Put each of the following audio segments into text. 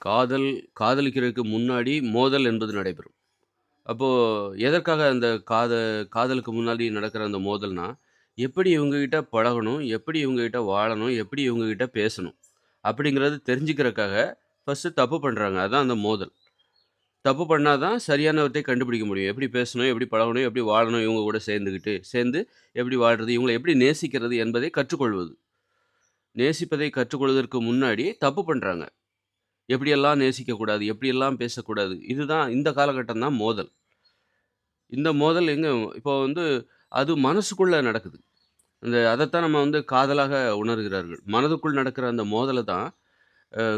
காதல் காதலிக்கிறதுக்கு முன்னாடி மோதல் என்பது நடைபெறும். அப்போ எதற்காக அந்த காதலுக்கு முன்னாடி நடக்கிற அந்த மோதல்னா, எப்படி இவங்ககிட்ட பழகணும்? எப்படி இவங்ககிட்ட வாழணும்? எப்படி இவங்ககிட்ட பேசணும்? அப்படிங்கிறது தெரிஞ்சுக்கிறதுக்காக ஃபர்ஸ்ட்டு தப்பு பண்றாங்க. அதான் அந்த மோதல். தப்பு பண்ணா தான் சரியானவற்றை கண்டுபிடிக்க முடியும். எப்படி பேசணும்? எப்படி பழகணும்? எப்படி வாழணும்? இவங்க கூட சேர்ந்து எப்படி வாழ்றது? இவங்கள எப்படி நேசிக்கிறது என்பதை கற்றுக்கொள்வது. நேசிப்பதை கற்றுக்கொள்வதற்கு முன்னாடி தப்பு பண்றாங்க. எப்படியெல்லாம் நேசிக்கக்கூடாது, எப்படியெல்லாம் பேசக்கூடாது. இதுதான் இந்த காலகட்டம் தான் மோதல். இந்த மோதல் எங்க இப்போ வந்து அது மனசுக்குள்ள நடக்குது. அதத்தான் நம்ம காதலாக உணர்கிறார்கள். மனதுக்குள் நடக்கிற அந்த மோதல தான்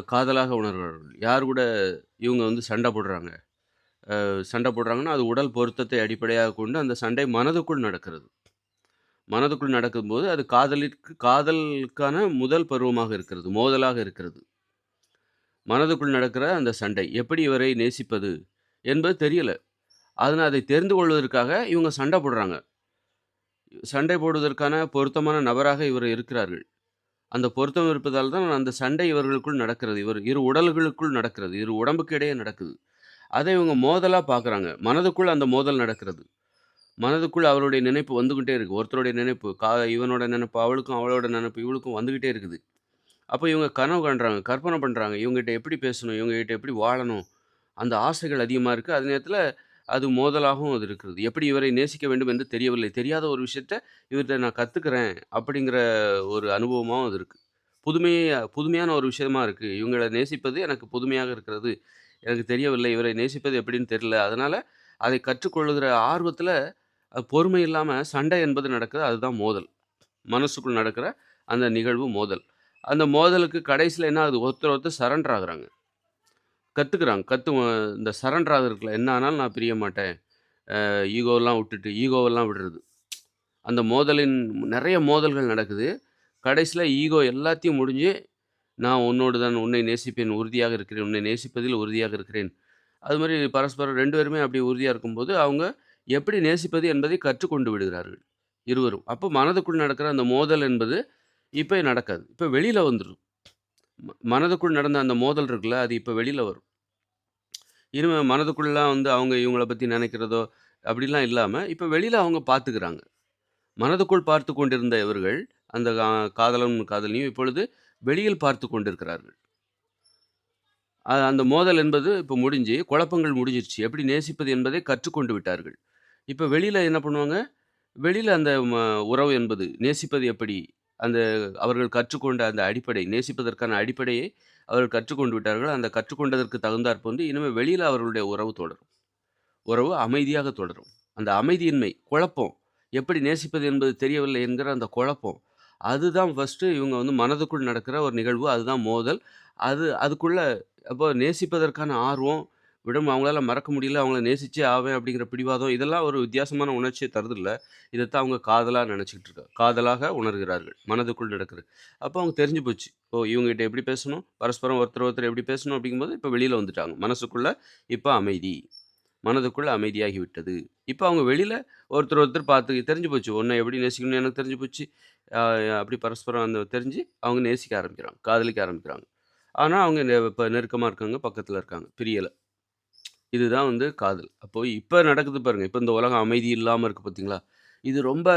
காதலாக உணர்கிறார்கள். யார் கூட இவங்க சண்டை போடுறாங்க. சண்டை போடுறாங்கன்னா, அது உடல் பொருத்தத்தை அடிப்படையாகக் கொண்டு அந்த சண்டை மனதுக்குள் நடக்கிறது. மனதுக்குள் நடக்கும்போது அது காதலுக்கான முதல் பருவமாக இருக்கிறது. மோதலாக இருக்கிறது. மனதுக்குள் நடக்கிற அந்த சண்டை. எப்படி இவரை நேசிப்பது என்பது தெரியல. அதனால அதை தெரிந்து கொள்வதற்காக இவங்க சண்டை போடுறாங்க. சண்டை போடுவதற்கான பொருத்தமான நபராக இவர் இருக்கிறார்கள். அந்த பொருத்தம் இருப்பதால் தான் அந்த சண்டை இவர்களுக்குள் நடக்கிறது. இரு உடல்களுக்குள் நடக்கிறது. இரு உடம்புக்கு இடையே நடக்குது. அதை இவங்க மோதலா பார்க்குறாங்க. மனதுக்குள் அந்த மோதல் நடக்கிறது. மனதுக்குள் அவருடைய நினைப்பு வந்துகிட்டே இருக்கு. ஒருத்தருடைய நினைப்பு, இவனோட நினைப்பு அவளுக்கும், அவளோட நினைப்பு இவளுக்கும் வந்துகிட்டே இருக்குது. அப்ப இவங்க கனவு காண்றாங்க, கற்பனை பண்றாங்க. இவங்ககிட்ட எப்படி பேசணும்? இவங்ககிட்ட எப்படி வாழணும்? அந்த ஆசைகள் அதிகமா இருக்கு. அதே நேரத்தில அது மோதலாகவும் அது இருக்கிறது. எப்படி இவரை நேசிக்க வேண்டும் என்று தெரியவில்லை. தெரியாத ஒரு விஷயத்த இவர்ட்ட நான் கத்துக்கிறேன் அப்படிங்கிற ஒரு அனுபவமாவும் அது இருக்கு. புதுமையான ஒரு விஷயமா இருக்கு. இவங்கள நேசிப்பது எனக்கு புதுமையாக இருக்கிறது. எனக்கு தெரியவில்லை. இவரை நேசிப்பது எப்படின்னு தெரியல. அதனால அதை கற்றுக்கொள்ளுகிற ஆர்வத்தில பொறுமை இல்லாம சண்டை என்பது நடக்குது. அதுதான் மோதல். மனசுக்குள் நடக்கிற அந்த நிகழ்வு மோதல். அந்த மோதலுக்கு கடைசியில என்ன ஆகுது? ஒருத்தர் ஒருத்தர் சரண்டர் ஆகுறாங்க. கத்துக்கிறாங்க. இந்த சரண்டர் ஆகுறதுக்குள்ள என்ன ஆனாலும் நான் பிரிய மாட்டேன். ஈகோவெல்லாம் விடுறது. அந்த மோதலின் நெறைய மோதல்கள் நடக்குது. கடைசியில ஈகோ எல்லாத்தையும் முடிஞ்சு, நான் உன்னோடு தான் உன்னை நேசிப்பேன், உறுதியாக இருக்கிறேன். உன்னை நேசிப்பதில் உறுதியாக இருக்கிறேன். அது மாரி பரஸ்பரம் 2 பேருமே அப்படி உறுதியா இருக்கும்போது, அவங்க எப்படி நேசிப்பது என்பதை கற்றுக்கொண்டு விடுகிறார்கள். இருவரும். அப்போ மனதுக்குள் நடக்கிற அந்த மோதல் என்பது இப்ப நடக்காது. இப்ப வெளியில வந்துரும். மனதுக்குள் நடந்த அந்த மோதல் இருக்குல்ல, அது இப்ப வெளியில வரும். இனிமே மனதுக்குள்ளலாம் அவங்க இவங்கள பத்தி நெனைக்கிறதோ, அப்படிலாம் இல்லாம, இப்ப வெளியில அவங்க பார்த்துக்கிறாங்க. மனதுக்குள் பார்த்துக் கொண்டிருந்த இவர்கள், அந்த காதலனும் காதலியும் இப்பொழுது வெளியில் பார்த்துக் கொண்டிருக்கிறார்கள். அந்த மோதல் என்பது இப்ப முடிஞ்சு, குழப்பங்கள் முடிஞ்சிருச்சு. எப்படி நேசிப்பது என்பதை கற்றுக்கொண்டு விட்டார்கள். இப்ப வெளியில என்ன பண்ணுவாங்க? வெளியில அந்த உறவு என்பது நேசிப்பது எப்படி? அந்த அவர்கள் கற்றுக்கொண்ட அந்த அடிப்படை, நேசிப்பதற்கான அடிப்படையை அவர்கள் கற்றுக்கொண்டு விட்டார்கள். அந்த கற்றுக்கொண்டதற்கு தகுந்தாற்ப இனிமே வெளியில அவர்களுடைய உறவு தொடரும். உறவு அமைதியாக தொடரும். அந்த அமைதியின்மை, குழப்பம். எப்படி நேசிப்பது என்பது தெரியவில்லை என்கிற அந்த குழப்பம். அதுதான் ஃபர்ஸ்ட்டு இவங்க மனதுக்குள் நடக்கிற ஒரு நிகழ்வு. அதுதான் மோதல். அதுக்குள்ள அப்போ நேசிப்பதற்கான ஆர்வம், அவங்களால மறக்க முடியல. அவங்கள நேசிச்சே ஆவேன் அப்படிங்கிற பிடிவாதம், இதெல்லாம் ஒரு வித்தியாசமான உணர்ச்சிய தருதுல்ல. இதத்தான் அவங்க காதலா நெனச்சுக்கிட்டு இருக்காங்க. காதலாக உணர்கிறார்கள். மனதுக்குள் நடக்கிறது. அப்போ அவங்க தெரிஞ்சு போச்சு. ஓ! இவங்ககிட்ட எப்படி பேசணும்? பரஸ்பரம் ஒருத்தர் ஒருத்தர் எப்படி பேசணும்? அப்படிங்கும்போது இப்ப வெளியில வந்துட்டாங்க. மனசுக்குள்ள இப்ப அமைதி. மனதுக்குள்ள அமைதியாகி விட்டது. இப்ப அவங்க வெளியில ஒருத்தர் ஒருத்தர் பார்த்து தெரிஞ்சு போச்சு. உன்ன எப்படி நேசிக்கணும்னு எனக்கு தெரிஞ்சு போச்சு. அ அப்படி பரஸ்பரம் தெரிஞ்சு அவங்க நேசிக்க ஆரம்பிக்கிறாங்க. காதலிக்க ஆரம்பிக்கிறாங்க. ஆனா அவங்க இப்ப நெருக்கமா இருக்காங்க, பக்கத்துல இருக்காங்க. பிரியல. இதுதான் காதல். அப்போ இப்ப நடக்குது பாருங்க. இப்ப இந்த உலகம் அமைதி இல்லாம இருக்கு பார்த்தீங்களா? இது ரொம்ப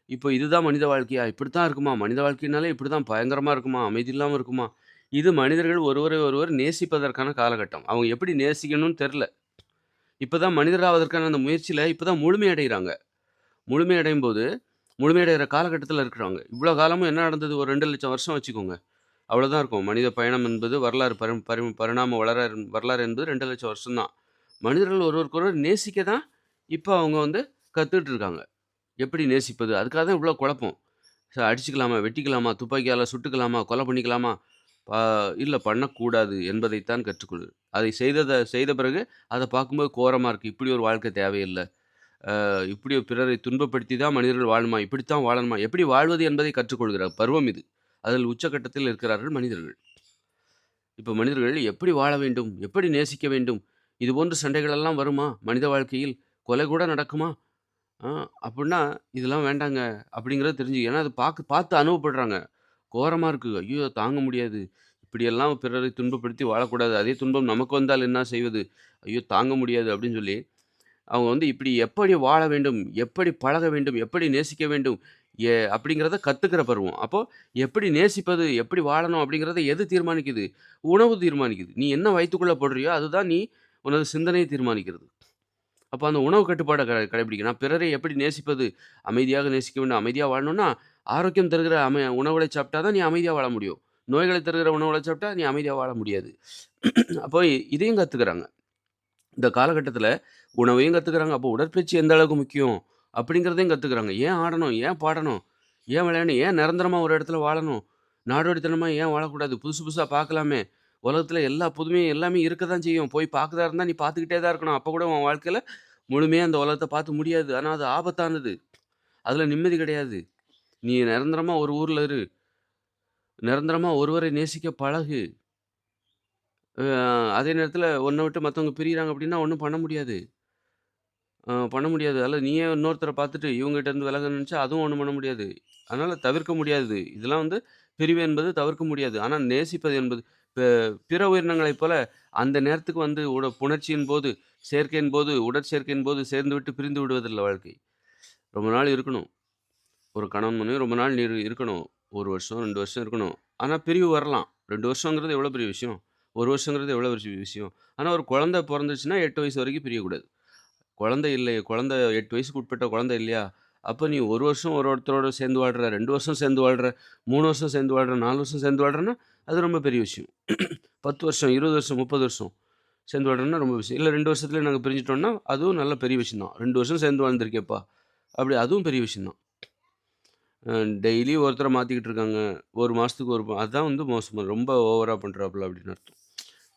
இப்போ இதுதான் மனித வாழ்க்கையா? இப்படித்தான் இருக்குமா? மனித வாழ்க்கைனாலே இப்படிதான் பயங்கரமா இருக்குமா? அமைதி இல்லாம இருக்குமா? இது மனிதர்கள் ஒருவரை ஒருவர் நேசிப்பதற்கான காலகட்டம். அவங்க எப்படி நேசிக்கணும்னு தெர்ல. இப்ப தான் மனிதராவதற்கான அந்த முயற்சியில இப்ப தான் முழுமை அடையிறாங்க. முழுமை அடையும்போது, முழுமை அடையிற காலகட்டத்தில இருக்கிறாங்க. இவ்வளோ காலமும் என்ன நடந்தது? ஒரு 2,00,000 வருஷம் வச்சுக்கோங்க. அவ்வளோதான் இருக்கும். மனித பயணம் என்பது வரலாறு பரி பரி பரிணாம வரலாறு என்பது 2,00,000 வருஷம் தான். மனிதர்கள் ஒருவருக்கொருவர் நேசிக்க தான் இப்ப அவங்க கத்துக்கிட்டு இருக்காங்க. எப்படி நேசிப்பது? அதுக்காக தான் இவ்வளோ குழப்பம். அடிச்சுக்கலாமா? வெட்டிக்கலாமா? துப்பாக்கியால சுட்டுக்கலாமா? கொலை பண்ணிக்கலாமா? ப இல்ல பண்ணக்கூடாது என்பதைத்தான் கற்றுக்கொள். அதை செய்த பிறகு அத பார்க்கும்போது கோரமா இருக்கு. இப்படி ஒரு வாழ்க்கை தேவையில்ல. இப்படி பிறரை துன்பப்படுத்தி தான் மனிதர்கள் வாழணுமா? இப்படித்தான் வாழணுமா? எப்படி வாழ்வது என்பதை கற்றுக்கொள்கிற பருவம் இது. அதில் உச்சகட்டத்தில் இருக்கிறார்கள் மனிதர்கள். இப்ப மனிதர்கள் எப்படி வாழ வேண்டும்? எப்படி நேசிக்க வேண்டும்? இதுபோன்ற சண்டைகள் எல்லாம் வருமா? மனித வாழ்க்கையில் கொலை கூட நடக்குமா? ஆ அப்புட்ன்னா, இதெல்லாம் வேண்டாங்க. அப்படிங்கிறது தெரிஞ்சு ஏன்னா அது பார்த்து அனுபவப்படுறாங்க. கோரமா இருக்கு. ஐயோ! தாங்க முடியாது. இப்படியெல்லாம் பிறரை துன்பப்படுத்தி வாழக்கூடாது. அதே துன்பம் நமக்கு வந்தால் என்ன செய்வது? ஐயோ! தாங்க முடியாது அப்படின்னு சொல்லி, அவங்க வந்து இப்படி எப்படி வாழ வேண்டும்? எப்படி பழக வேண்டும்? எப்படி நேசிக்க வேண்டும்? அப்படிங்கிறத கத்துக்கிற பருவம். அப்போ எப்படி நேசிப்பது? எப்படி வாழணும்? அப்படிங்கிறத எது தீர்மானிக்குது? உணவு தீர்மானிக்குது. நீ என்ன வயித்துக்குள்ள போடுறியோ, அதுதான் உனது சிந்தனையை தீர்மானிக்கிறது. அப்ப அந்த உணவு கட்டுப்பாட கடைபிடிக்கணும். நான் பிறரை எப்படி நேசிப்பது? அமைதியாக நேசிக்க வேண்டும். அமைதியா வாழணும்னா, ஆரோக்கியம் தருகிற உணவுகளை சாப்பிட்டா தான் நீ அமைதியா வாழ முடியும். நோய்களை தருகிற உணவுகள சாப்பிட்டா நீ அமைதியா வாழ முடியாது. அப்போ இதையும் கத்துக்கிறாங்க. இந்த காலகட்டத்தில உணவையும் கத்துக்கிறாங்க. அப்போ உடற்பயிற்சி எந்த அளவுக்கு முக்கியம்? அப்படிங்கிறதையும் கத்துக்கிறாங்க. ஏன் ஆடணும்? ஏன் பாடணும்? ஏன் விளையாடணும்? ஏன் நிரந்தரமா ஒரு இடத்துல வாழணும்? நாடோடித்தனமா ஏன் வாழக்கூடாது? புதுசு புதுசா பார்க்கலாமே! உலகத்தில எல்லா புதுமையும் எல்லாமே இருக்க தான் செய்யும். போய் பார்க்கறதா இருந்தா நீ பார்த்துக்கிட்டே தான் இருக்கணும். அப்ப கூட உன் வாழ்க்கையில முழுமையா அந்த உலகத்த பார்த்து முடியாது. ஆனா அது ஆபத்தானது. அதுல நிம்மதி கிடையாது. நீ நிரந்தரமா ஒரு ஊர்ல இரு. நிரந்தரமா ஒருவரை நேசிக்க பழகு. அ அதே நேரத்தில உன்ன விட்டு மத்தவங்க பிரியறாங்க அப்படின்னா ஒண்ணும் பண்ண முடியாது. பண்ண முடியாது. அதில நீயே இன்னொருத்தர பார்த்துட்டு இவங்ககிட்ட இருந்து விலக நினைச்சா அதுவும் ஒண்ணும் பண்ண முடியாது. அதனால தவிர்க்க முடியாது. இதெல்லாம் வந்து பிரிவு என்பது தவிர்க்க முடியாது. ஆனா நேசிப்பது என்பது பிற உயிரினங்களைப் போல அந்த நேரத்துக்கு வந்து புணர்ச்சியின் போது, சேர்க்கையின் போது, உடற்சேர்க்கையின் போது சேர்ந்துவிட்டு பிரிந்து விடுவதில்ல வாழ்க்கை. ரொம்ப நாள் இருக்கணும். ஒரு கணவன் மனைவி ரொம்ப நாள் இருக்கணும். 1 வருஷம், 2 வருஷம் இருக்கணும். ஆனா பிரிவு வரலாம். 2 வருஷங்கிறது எவ்வளோ பெரிய விஷயம்? 1 வருஷங்கிறது எவ்வளோ பெரிய விஷயம்? ஆனா ஒரு குழந்தை பொறந்துச்சுன்னா 8 வயசு வரைக்கும் பிரியக்கூடாது. குழந்தை 8 வயசுக்கு உட்பட்ட குழந்தை இல்லையா? அப்ப நீ 1 வருஷம் ஒருத்தரோட சேர்ந்து வாழ்ற, 2 வருஷம் சேர்ந்து வாழ்ற, 3 வருஷம் சேர்ந்து வாழ்ற, 4 வருஷம் சேர்ந்து வாழ்றன்னா, அது ரொம்ப பெரிய விஷயம். 10 வருஷம், 20 வருஷம், 30 வருஷம் சேர்ந்து வாழ்றோம்னா ரொம்ப விஷயம். இல்ல 2 வருஷத்திலே நாங்க பிரிஞ்சுட்டோம்னா, அதுவும் நல்ல பெரிய விஷயம் தான். 2 வருஷம் சேர்ந்து வாழ்ந்திருக்கேப்பா! அப்படி அதுவும் பெரிய விஷயம் தான். அ டெய்லி ஒருத்தர மாத்திக்கிட்டு இருக்காங்க. 1 மாசத்துக்கு அதான் வந்து மோசமா ரொம்ப ஓவரா பண்றாப்புல அப்படின்னு அர்த்தம்.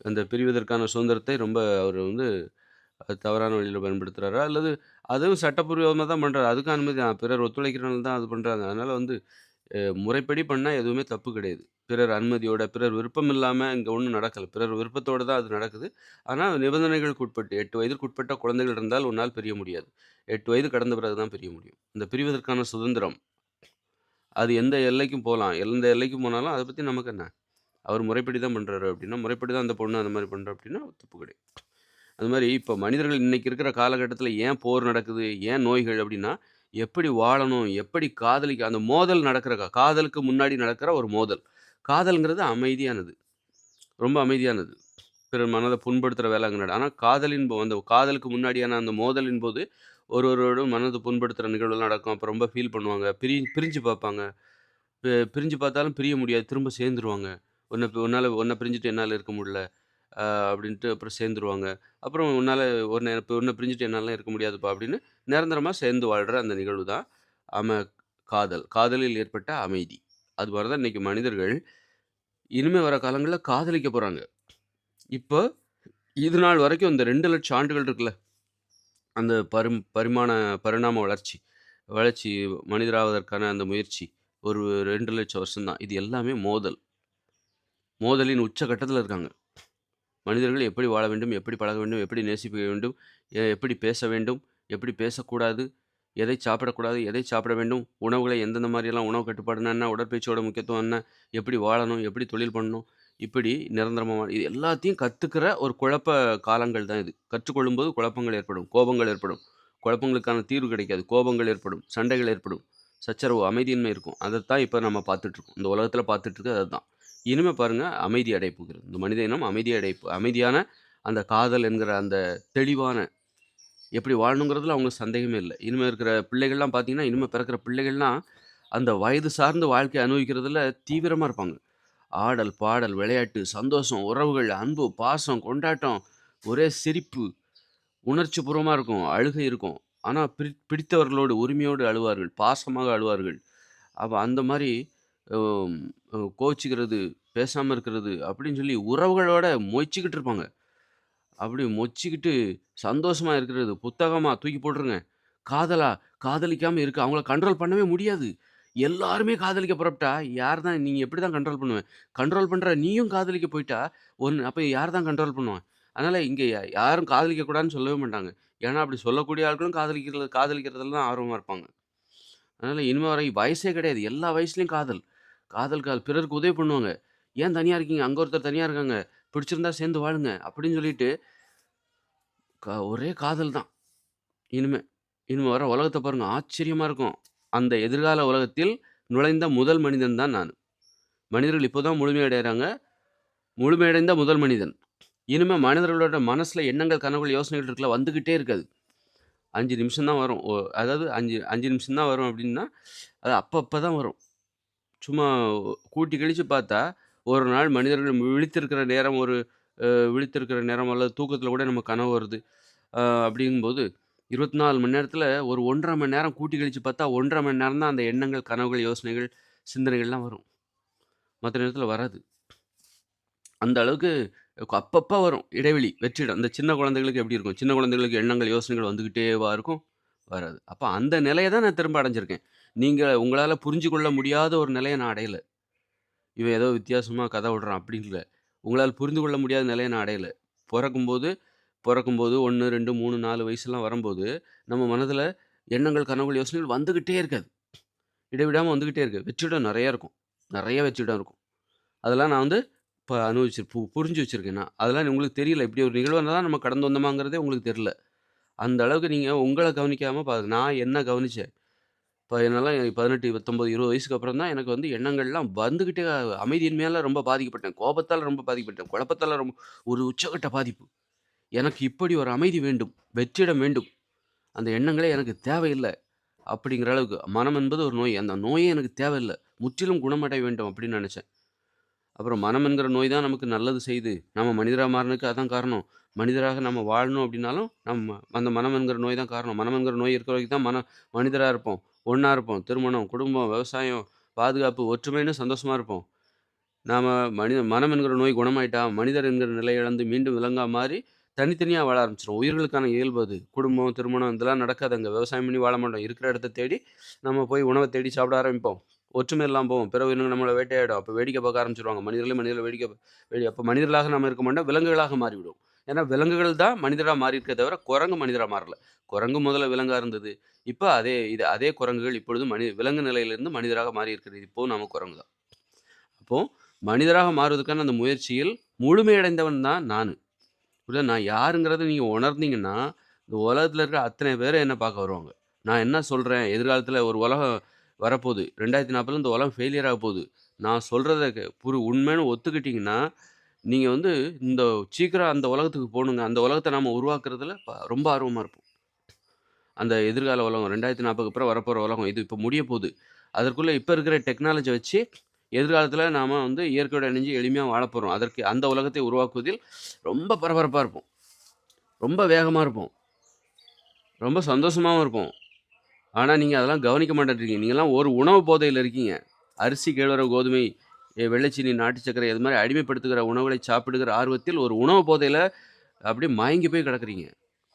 அந்த பிரிவதற்கான சுதந்திரத்தை ரொம்ப அவரு வந்து தவறான வழியில பயன்படுத்துறாரா? அல்லது அதுவும் சட்டப்பூர்வமா தான் பண்றாரு. அதுக்கும் அனுமதி தான். பிறர் ஒத்துழைக்கிறனால தான் அது பண்றாங்க. அதனால வந்து முறைப்படி பண்ணா எதுவுமே தப்பு கிடையாது. பிறர் அனுமதியோட, பிறர் விருப்பம் இல்லாம இங்க ஒண்ணும் நடக்கல. பிறர் விருப்பத்தோட தான் அது நடக்குது. ஆனா நிபந்தனைகளுக்கு உட்பட்டு 8 வயதிற்கு உட்பட்ட குழந்தைகள் இருந்தால் உன்னால் பிரிய முடியாது. 8 வயது கடந்த பிறகு தான் பிரிய முடியும். இந்த பிரிவதற்கான சுதந்திரம், அது எந்த எல்லைக்கும் போலாம். எந்த எல்லைக்கும் போனாலும் அத பத்தி நமக்கு என்ன? அவர் முறைப்படி தான் பண்றாரு அப்டின்னா, முறைப்படி தான் அந்த பொண்ணு அந்த மாரி பண்றா அப்டின்னா தப்பு கிடையாது. அது மாரி இப்ப மனிதர்கள் இன்னைக்கு இருக்கிற காலகட்டத்தில ஏன் போர் நடக்குது? ஏன் நோய்கள் அப்டின்னா, எப்படி வாழணும்? எப்படி அந்த மோதல் நடக்கிற காதலுக்கு முன்னாடி நடக்கிற ஒரு மோதல். காதல்ங்கிறது அமைதியானது. ரொம்ப அமைதியானது. பிறர் மனத புண்படுத்துற வேல அங்க ஆனா அந்த காதலுக்கு முன்னாடியான அந்த மோதலின் போது, ஒருவரோடும் மனத புண்படுத்துற நிகழ்வுலாம் நடக்கும். அப்ப ரொம்ப ஃபீல் பண்ணுவாங்க. பிரிஞ்சு பார்ப்பாங்க. பிரிஞ்சு பார்த்தாலும் பிரிய முடியாது. திரும்ப சேர்ந்துருவாங்க. உன்ன பிரிஞ்சுட்டு என்னால இருக்க முடியல. அ அப்படின்ட்டு அப்புறம் சேர்ந்துருவாங்க. அப்புறம் உன்ன பிரிஞ்சுட்டு என்னாலலாம் இருக்க முடியாதுப்பா அப்படின்னு நிரந்தரமா சேர்ந்து வாழ்ற அந்த நிகழ்வு தான் காதல். காதலில் ஏற்பட்ட அமைதி. அது மாரி தான் இன்னைக்கு மனிதர்கள் இனிமே வர காலங்கள்ல காதலிக்க போறாங்க. இப்போ இது நாள் வரைக்கும் இந்த 2,00,000 ஆண்டுகள் இருக்குல்ல, அந்த பரிணாம வளர்ச்சி வளர்ச்சி மனிதராவதற்கான அந்த முயற்சி ஒரு 2,00,000 வருஷம் தான். இது எல்லாமே மோதல். மோதலின் உச்சகட்டத்தில இருக்காங்க. மனிதர்கள் எப்படி வாழ வேண்டும்? எப்படி பழக வேண்டும்? எப்படி நேசிக்க வேண்டும்? எப்படி பேச வேண்டும்? எப்படி பேசக்கூடாது? எதை சாப்பிடக்கூடாது? எதை சாப்பிட வேண்டும்? உணவுகளை எந்தெந்த மாரியெல்லாம் உணவு கட்டுப்பாடுனா என்ன? உடற்பயிற்சியோட முக்கியத்துவம் என்ன? எப்படி வாழணும்? எப்படி தொழில் பண்ணணும்? இப்படி நிரந்தரமா இது எல்லாத்தையும் கத்துக்கிற ஒரு குழப்ப காலங்கள் தான் இது. கற்றுக்கொள்ளும்போது குழப்பங்கள் ஏற்படும். கோபங்கள் ஏற்படும். குழப்பங்களுக்கான தீர்வு கிடைக்காது. கோபங்கள் ஏற்படும். சண்டைகள் ஏற்படும். சச்சரவு, அமைதியின்மை இருக்கும். அதத்தான் இப்ப நம்ம பார்த்துட்டுருக்கோம். இந்த உலகத்தில பார்த்துட்டு இருக்கிறது அதுதான். இனிமே பாருங்க அமைதி அடைய போகிறது. இந்த மனித இனம் அமைதியான அந்த காதல் என்கிற அந்த தெளிவான எப்படி வாழணுங்கிறதுல அவங்களுக்கு சந்தேகமே இல்ல. இனிமே இருக்கிற பிள்ளைகள்லாம் பார்த்தீங்கன்னா, இனிமே பிறக்கிற பிள்ளைகள்லாம் அந்த வயது சார்ந்த வாழ்க்கைய அனுபவிக்கிறதுல தீவிரமா இருப்பாங்க. ஆடல், பாடல், விளையாட்டு, சந்தோஷம், உறவுகள், அன்பு, பாசம், கொண்டாட்டம், ஒரே சிரிப்பு, உணர்ச்சிபூர்வமா இருக்கும். அழுகை இருக்கும். ஆனா பிடித்தவர்களோடு உரிமையோடு அழுவார்கள். பாசமாக அழுவார்கள். அப்ப அந்த மாரி அம் கோவிச்சுக்கிறது, பேசாம இருக்கிறது அப்படின்னு சொல்லி உறவுகளோட மொய்ச்சுக்கிட்டு இருப்பாங்க. அப்படி மொச்சிக்கிட்டு சந்தோஷமா இருக்கிறது. புத்தகமா தூக்கி போட்டுருங்க. காதலா, காதலிக்காம இருக்க அவங்கள கண்ட்ரோல் பண்ணவே முடியாது. எல்லாருமே காதலிக்க புறப்பட்டா, நீங்க எப்படி தான் கண்ட்ரோல் பண்ணுவ? கண்ட்ரோல் பண்ற நீயும் காதலிக்க போயிட்டா, அப்ப யார் தான் கண்ட்ரோல் பண்ணுவான்? அதனால இங்க யாரும் காதலிக்க கூடாதுன்னு சொல்லவே மாட்டாங்க. ஏன்னா, அப்படி சொல்லக்கூடிய ஆட்களும் காதலிக்கிறதுல தான் ஆர்வமா இருப்பாங்க. அதனால இனிமே வரை வயசே கிடையாது. எல்லா வயசுலயும் காதல். பிறருக்கு உதவி பண்ணுவாங்க. "ஏன் தனியா இருக்கீங்க? அங்க ஒருத்தர் தனியா இருக்காங்க. பிடிச்சிருந்தா சேர்ந்து வாழுங்க." அப்படின்னு சொல்லிட்டு ஒரே காதல் தான் இனிமே. இனிமே வர உலகத்த பாருங்க. ஆச்சரியமா இருக்கும். அந்த எதிர்கால உலகத்தில் நுழைந்த முதல் மனிதன் தான் நானு. மனிதர்கள் இப்போ தான் முழுமையடையறாங்க. முழுமையடைந்த முதல் மனிதன். இனிமே மனிதர்களோட மனசுல எண்ணங்கள், கனவுகள், யோசனைகள் இருக்குல்ல வந்துகிட்டே இருக்காது. 5 நிமிஷம் தான் வரும். அதாவது 5 நிமிஷம் தான் வரும் அப்டின்னா, அது அப்பப்ப தான் வரும். சும்மா கூட்டி கழிச்சு பார்த்தா, ஒரு நாள் மனிதர்கள் விழித்திருக்கிற நேரம் விழித்திருக்கிற நேரம் அல்லது தூக்கத்தில கூட நமக்கு கனவு வருது. அப்படிங்கும்போது 24 மணி நேரத்தில ஒரு 1 1/2 மணி நேரம் கூட்டி கழிச்சு பார்த்தா, 1 1/2 மணி நேரம் தான் அந்த எண்ணங்கள், கனவுகள், யோசனைகள், சிந்தனைகள்லாம் வரும். மத்த நேரத்தில வராது. அந்த அளவுக்கு அப்பப்ப வரும் இடைவெளி, வெற்றிடம். இந்த சின்ன குழந்தைகளுக்கு எப்படி இருக்கும்? சின்ன குழந்தைகளுக்கு எண்ணங்கள், யோசனைகள் வந்துகிட்டேவா இருக்கும்? வராது. அப்ப அந்த நிலைய தான் நான் திரும்ப அடைஞ்சிருக்கேன். நீங்க உங்களால புரிஞ்சு கொள்ள முடியாத ஒரு நிலைய நான் அடையல. இவன் ஏதோ வித்தியாசமா கதை விடுறான் அப்படின்னு இல்ல. உங்களால புரிந்து கொள்ள முடியாத நிலைய நான் அடையல. பொறக்கும்போது பொறக்கும்போது 1, 2, 3, 4 வயசுலாம் வரும்போது, நம்ம மனதுல எண்ணங்கள், கனவுகள், யோசனைகள் வந்துகிட்டே இருக்காது. இடைவிடாம வந்துகிட்டே இருக்கு. வெற்றிடம் நெறைய இருக்கும். நெறைய வெற்றிடம் இருக்கும். அதெல்லாம் நான் வந்து இப்ப புரிஞ்சு வச்சிருக்கேன் நான். அதெல்லாம் உங்களுக்கு தெரியல. இப்படி ஒரு நிகழ்வு வந்தா தான் நம்ம கடந்து வந்தோமாங்கிறதே உங்களுக்கு தெரியல. அந்த அளவுக்கு நீங்க உங்கள கவனிக்காம நான் என்ன கவனிச்சேன். இப்ப என்னல்லாம் 18, 19, 20 வயசுக்கு அப்புறம் தான் எனக்கு வந்து எண்ணங்கள்லாம் வந்துகிட்டே அமைதியின்மையால ரொம்ப பாதிக்கப்பட்டேன். கோபத்தால ரொம்ப பாதிக்கப்பட்டேன். குழப்பத்தால ரொம்ப ஒரு உச்சகட்ட பாதிப்பு. எனக்கு இப்படி ஒரு அமைதி வேண்டும். வெற்றிடம் வேண்டும். அந்த எண்ணங்களே எனக்கு தேவையில்ல. அப்படிங்கிற அளவுக்கு. மனம் என்பது ஒரு நோய். அந்த நோயே எனக்கு தேவையில்ல. முற்றிலும் குணமடைய வேண்டும் அப்படின்னு நெனச்சேன். அப்புறம் மனம் என்கிற நோய் தான் நமக்கு நல்லது செய்யுது. நம்ம மனிதரா மாறுனதுக்கு அதான் காரணம். மனிதராக நம்ம வாழணும் அப்படின்னாலும், அந்த மனம் என்கிற நோய் தான் காரணம். மனம் என்கிற நோய் இருக்கிற வரைக்கும் தான் மனிதரா இருப்போம். ஒண்ணா இருப்போம். திருமணம், குடும்பம், விவசாயம், பாதுகாப்பு, ஒற்றுமைன்னு சந்தோஷமா இருப்போம். நாம மனம் என்கிற நோய் குணமாயிட்டா, மனிதர் என்கிற நிலை இழந்து மீண்டும் விலங்கா மாறி, தனித்தனியா வாழ ஆரம்பிச்சுருவோம். உயிர்களுக்கான இயல்பு அது. குடும்பம், திருமணம் இதெல்லாம் நடக்காது அங்க. விவசாயம் பண்ணி வாழ மாட்டோம். இருக்கிற இடத்த தேடி, நம்ம போய் உணவ தேடி சாப்பிட ஆரம்பிப்போம். ஒற்றுமை இல்லாம போவோம். பிற உயிரினங்கள் நம்மள வேட்டையாடும். அப்ப வேடிக்கை பார்க்க ஆரம்பிச்சுருவாங்க. மனிதர்கள அப்ப மனிதர்களாக நாம இருக்க மாட்டோம். விலங்குகளாக மாறிவிடுவோம். ஏன்னா விலங்குகள் தான் மனிதரா மாறியிருக்கே தவிர, குரங்கு மனிதரா மாறல. குரங்கு முதல்ல விலங்கா இருந்தது. இப்ப அதே குரங்குகள் இப்பொழுது விலங்கு நிலையிலிருந்து மனிதராக மாறியிருக்கிறது. இப்பவும் நாம குரங்கு தான். அப்போ மனிதராக மாறுவதற்கான அந்த முயற்சியில் முழுமையடைந்தவன் தான் நானு. நான் யாருங்கிறத நீங்க உணர்ந்தீங்கன்னா, இந்த உலகத்துல இருக்கிற அத்தனை பேரும் என்ன பார்க்க வருவாங்க. நான் என்ன சொல்றேன், எதிர்காலத்துல ஒரு உலகம் வரப்போது. 2040ல இந்த உலகம் ஃபெயிலியர் ஆகப்போது. நான் சொல்றத உண்மைன்னு ஒத்துக்கிட்டீங்கன்னா, நீங்க வந்து இந்த சீக்கிரம் அந்த உலகத்துக்கு போணுங்க. அந்த உலகத்த நாம உருவாக்குறதுல ரொம்ப ஆர்வமா இருப்போம். அந்த எதிர்கால உலகம் 2040க்கு அப்புறம் வரப்போற உலகம். இது இப்ப முடிய போது. அதற்குள்ள இப்ப இருக்கிற டெக்னாலஜிய வச்சு, எதிர்காலத்தில நாம வந்து இயற்கையோட இணைஞ்சு எளிமையா வாழப்போறோம். அதற்கு அந்த உலகத்தை உருவாக்குவதில் ரொம்ப பரபரப்பா இருப்போம். ரொம்ப வேகமா இருப்போம். ரொம்ப சந்தோஷமாவும் இருப்போம். ஆனா, நீங்க அதெல்லாம் கவனிக்க மாட்டேன்றீங்க. நீங்கலாம் ஒரு உணவு போதையில இருக்கீங்க. அரிசி, கேழ்வரகு, கோதுமை, வெள்ளைச்சீனி, நாட்டு சர்க்கரை இது மாரி அடிமைப்படுத்துகிற உணவுகளை சாப்பிடுகிற ஆர்வத்தில் ஒரு உணவு போதையில அப்படியே மயங்கி போய் கிடக்குறீங்க.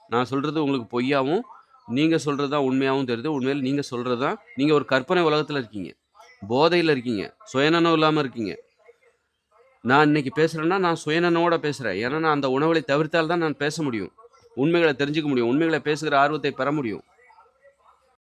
நான் சொல்றது உங்களுக்கு பொய்யாவும், நீங்க சொல்றது தான் உண்மையாவும் தெரியுது. உண்மையில நீங்க சொல்றது தான் நீங்க ஒரு கற்பனை உலகத்துல இருக்கீங்க. போதையில இருக்கீங்க. சுயநலம் இல்லாம இருக்கீங்க. நான் இன்னைக்கு பேசுறேன்னா, நான் சுயநனவோட பேசுறேன். ஏன்னா, நான் அந்த உணவுகளை தவிர்த்தால் தான் நான் பேச முடியும். உண்மைகள தெரிஞ்சுக்க முடியும். உண்மைகள பேசுகிற ஆர்வத்தை பெற முடியும்.